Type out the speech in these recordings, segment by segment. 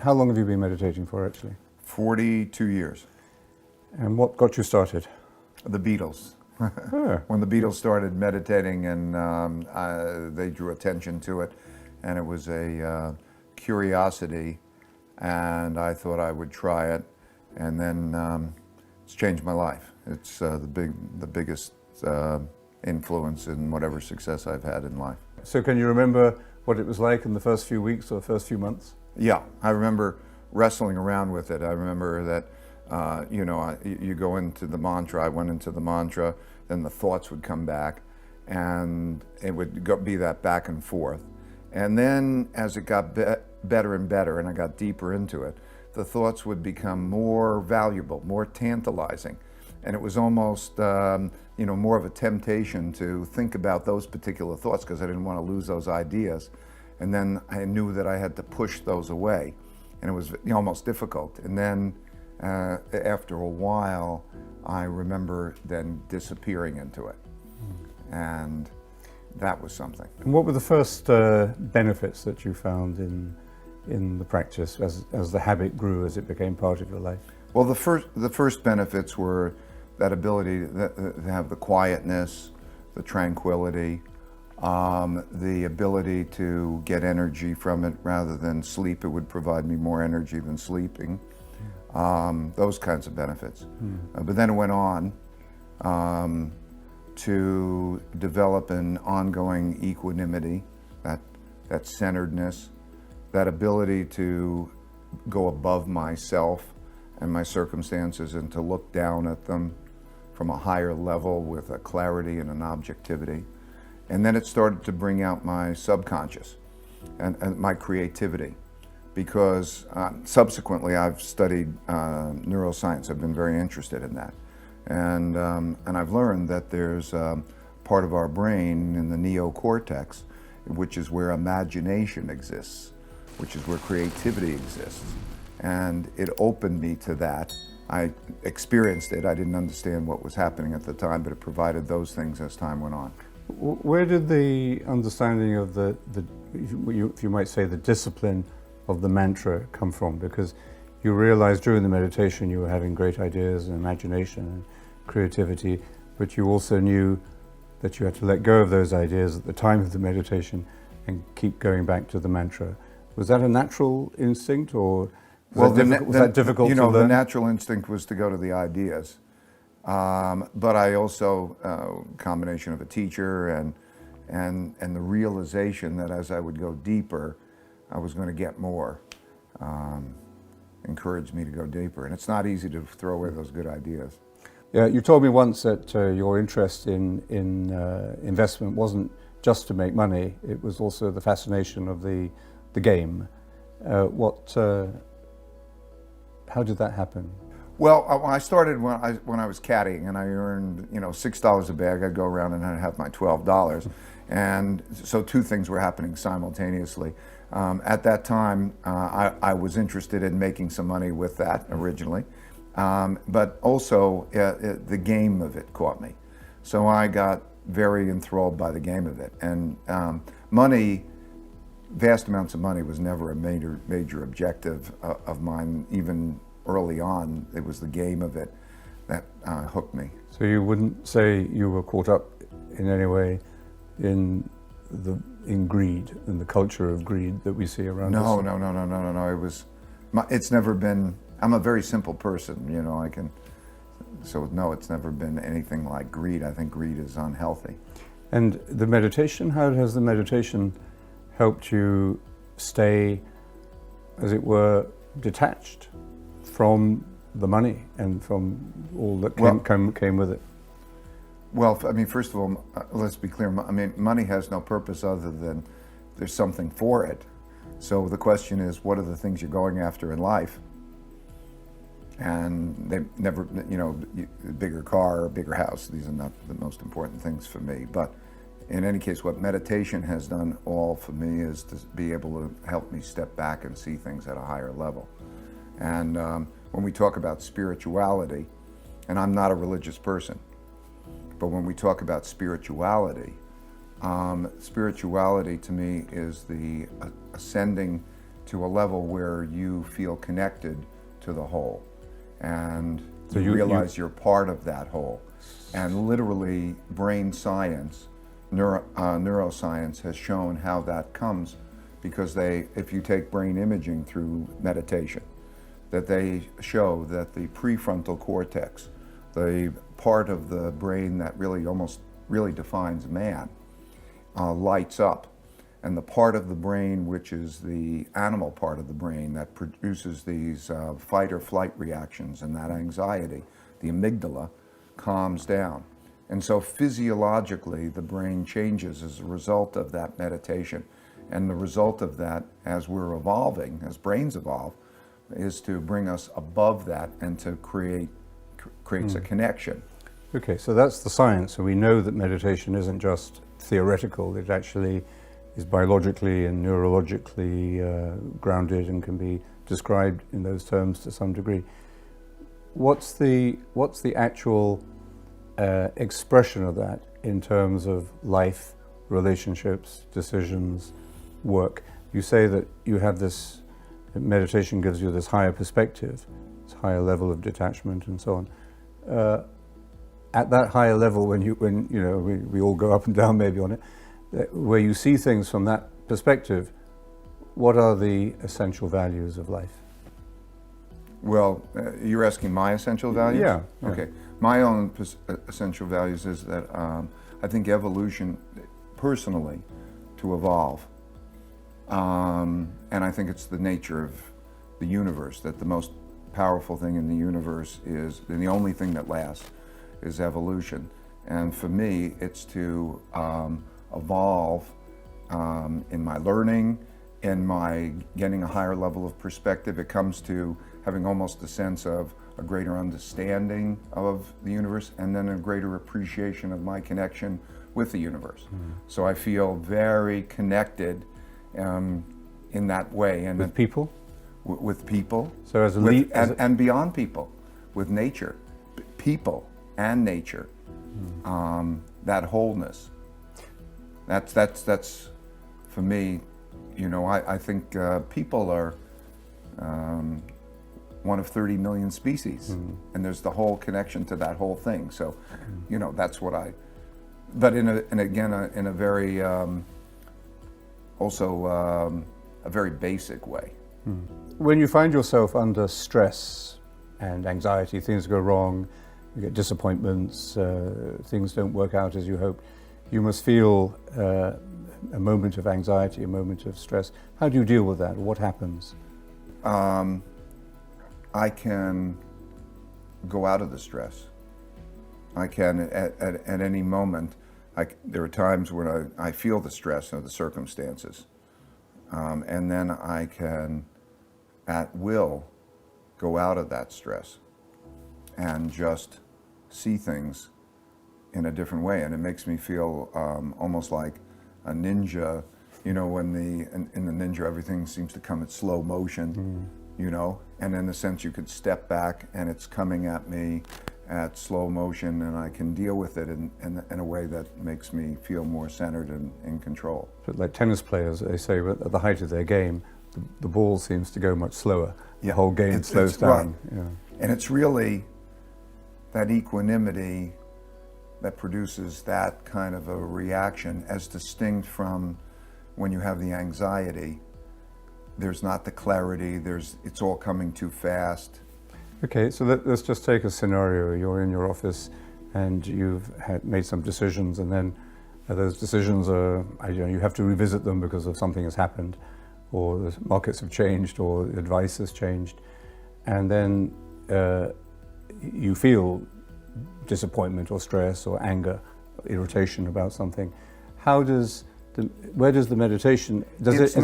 how long have you been meditating for, actually? 42 years. And what got you started? The Beatles. Oh. When the Beatles started meditating, and they drew attention to it, and it was a curiosity, and I thought I would try it, and then it's changed my life. It's the biggest influence in whatever success I've had in life. So can you remember what it was like in the first few weeks or first few months? Yeah, I remember wrestling around with it. I remember that, you go into the mantra. I went into the mantra, then the thoughts would come back, and it would be that back and forth. And then as it got better and better, and I got deeper into it, the thoughts would become more valuable, more tantalizing. And it was almost, more of a temptation to think about those particular thoughts because I didn't want to lose those ideas. And then I knew that I had to push those away, and it was almost difficult. And then after a while, I remember then disappearing into it, and that was something. And what were the first benefits that you found in the practice as the habit grew, as it became part of your life? Well, the first benefits were that ability to have the quietness, the tranquility, the ability to get energy from it rather than sleep. It would provide me more energy than sleeping. Those kinds of benefits. But then it went on to develop an ongoing equanimity, that centeredness, that ability to go above myself and my circumstances and to look down at them from a higher level with a clarity and an objectivity. And then it started to bring out my subconscious and my creativity, because subsequently I've studied neuroscience. I've been very interested in that. And I've learned that there's part of our brain in the neocortex, which is where imagination exists, which is where creativity exists. And it opened me to that. I experienced it. I didn't understand what was happening at the time, but it provided those things as time went on. Where did the understanding of if you might say, the discipline of the mantra come from? Because you realized during the meditation you were having great ideas and imagination and creativity, but you also knew that you had to let go of those ideas at the time of the meditation and keep going back to the mantra. Was that a natural instinct, or was that difficult to learn? The natural instinct was to go to the ideas. But I also, combination of a teacher and the realization that as I would go deeper, I was going to get more, encouraged me to go deeper. And it's not easy to throw away those good ideas. Yeah, you told me once that your interest in investment wasn't just to make money, it was also the fascination of the game. How did that happen? Well, I started when I was caddying, and I earned $6 a bag. I'd go around and I'd have my $12, and so two things were happening simultaneously. At that time, I was interested in making some money with that originally, but also the game of it caught me. So I got very enthralled by the game of it, and money. Vast amounts of money was never a major objective of mine. Even early on, it was the game of it that hooked me. So you wouldn't say you were caught up in any way in greed, in the culture of greed that we see around us? No. It's never been. I'm a very simple person, no, it's never been anything like greed. I think greed is unhealthy. And the meditation, how has the meditation helped you stay, as it were, detached from the money and from all that came with it? Well, first of all, let's be clear. Money has no purpose other than there's something for it. So the question is, what are the things you're going after in life? And they never, a bigger car or a bigger house, these are not the most important things for me. But in any case, what meditation has done all for me is to be able to help me step back and see things at a higher level. And when we talk about spirituality, and I'm not a religious person, but when we talk about spirituality, spirituality to me is the ascending to a level where you feel connected to the whole, and So you you- realize you're part of that whole. And literally, brain science, neuroscience has shown how that comes, because if you take brain imaging through meditation, that they show that the prefrontal cortex, the part of the brain that really defines man, lights up. And the part of the brain which is the animal part of the brain that produces these fight or flight reactions and that anxiety, the amygdala, calms down. And so physiologically the brain changes as a result of that meditation. And the result of that, as we're evolving, as brains evolve, is to bring us above that and to creates a connection. Okay, so that's the science. So we know that meditation isn't just theoretical, it actually is biologically and neurologically grounded and can be described in those terms to some degree. What's the actual expression of that in terms of life, relationships, decisions, work? You say that you have this, meditation gives you this higher perspective, this higher level of detachment and so on. At that higher level, when you know we all go up and down maybe on it, where you see things from that perspective, what are the essential values of life? Well, you're asking my essential values? Yeah. Okay. My own essential values is that I think evolution, personally, to evolve. And I think it's the nature of the universe, that the most powerful thing in the universe is, and the only thing that lasts, is evolution. And for me, it's to evolve in my learning, in my getting a higher level of perspective. It comes to having almost a sense of a greater understanding of the universe, and then a greater appreciation of my connection with the universe. So I feel very connected in that way. And With people? with people, So as a with, lead, and beyond people, with nature, people and nature, that wholeness. That's for me. You know, I think people are one of 30 million species, and there's the whole connection to that whole thing. So, you know, that's what I. But in a very also a very basic way. when you find yourself under stress and anxiety, things go wrong, you get disappointments, things don't work out as you hoped, you must feel a moment of anxiety, a moment of stress. How do you deal with that? What happens? I can go out of the stress. I can, at any moment, there are times when I feel the stress of the circumstances, and then I can, at will, go out of that stress and just see things in a different way. And it makes me feel almost like a ninja, you know, when in the ninja everything seems to come at slow motion, you know, and in the sense you could step back and it's coming at me at slow motion, and I can deal with it in a way that makes me feel more centered and in control. But like tennis players, they say at the height of their game, the ball seems to go much slower. Yeah. The whole game slows it's down. right. Yeah. And it's really that equanimity that produces that kind of a reaction, as distinct from when you have the anxiety. There's not the clarity, it's all coming too fast. Okay, so let's just take a scenario. You're in your office and you've made some decisions, and then those decisions are, you have to revisit them because of something has happened, or the markets have changed, or the advice has changed, and then you feel disappointment or stress or anger, irritation about something. Where does the meditation, is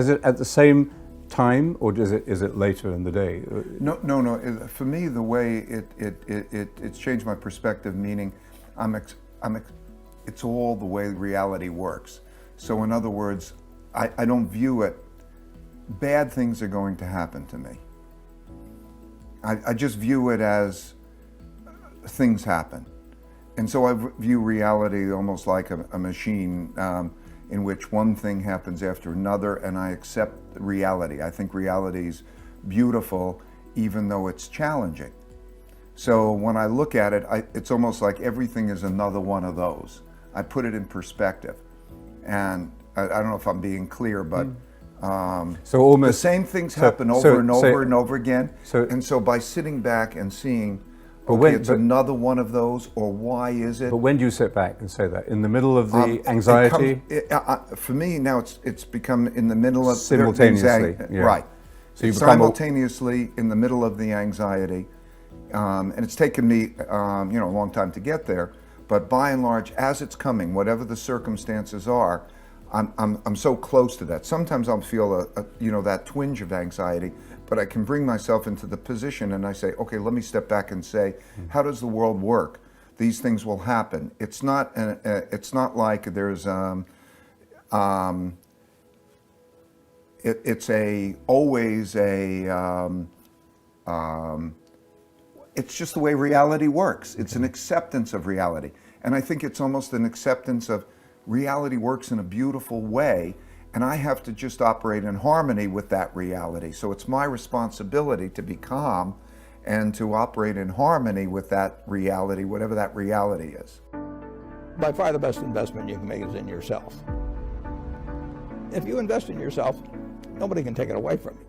it at the same time, or is it later in the day? No. For me, the way it's changed my perspective. Meaning, it's all the way reality works. So, in other words, I don't view it. Bad things are going to happen to me. I just view it as things happen, and so I view reality almost like a machine. in which one thing happens after another, and I accept reality. I think reality's beautiful, even though it's challenging. So when I look at it, it's almost like everything is another one of those. I put it in perspective. And I don't know if I'm being clear, but so almost the same things happen over and over again. And so by sitting back and seeing, it's another one of those, or why is it? But when do you sit back and say that? In the middle of the anxiety? For me now, it's become in the middle of simultaneously, yeah. Right. So you simultaneously in the middle of the anxiety, and it's taken me a long time to get there. But by and large, as it's coming, whatever the circumstances are, I'm so close to that. Sometimes I'll feel that twinge of anxiety, but I can bring myself into the position and I say, okay, let me step back and say, how does the world work? These things will happen. It's not like there's it's just the way reality works. It's an acceptance of reality. And I think it's almost an acceptance of reality works in a beautiful way, and I have to just operate in harmony with that reality. So it's my responsibility to be calm and to operate in harmony with that reality, whatever that reality is. By far the best investment you can make is in yourself. If you invest in yourself, nobody can take it away from you.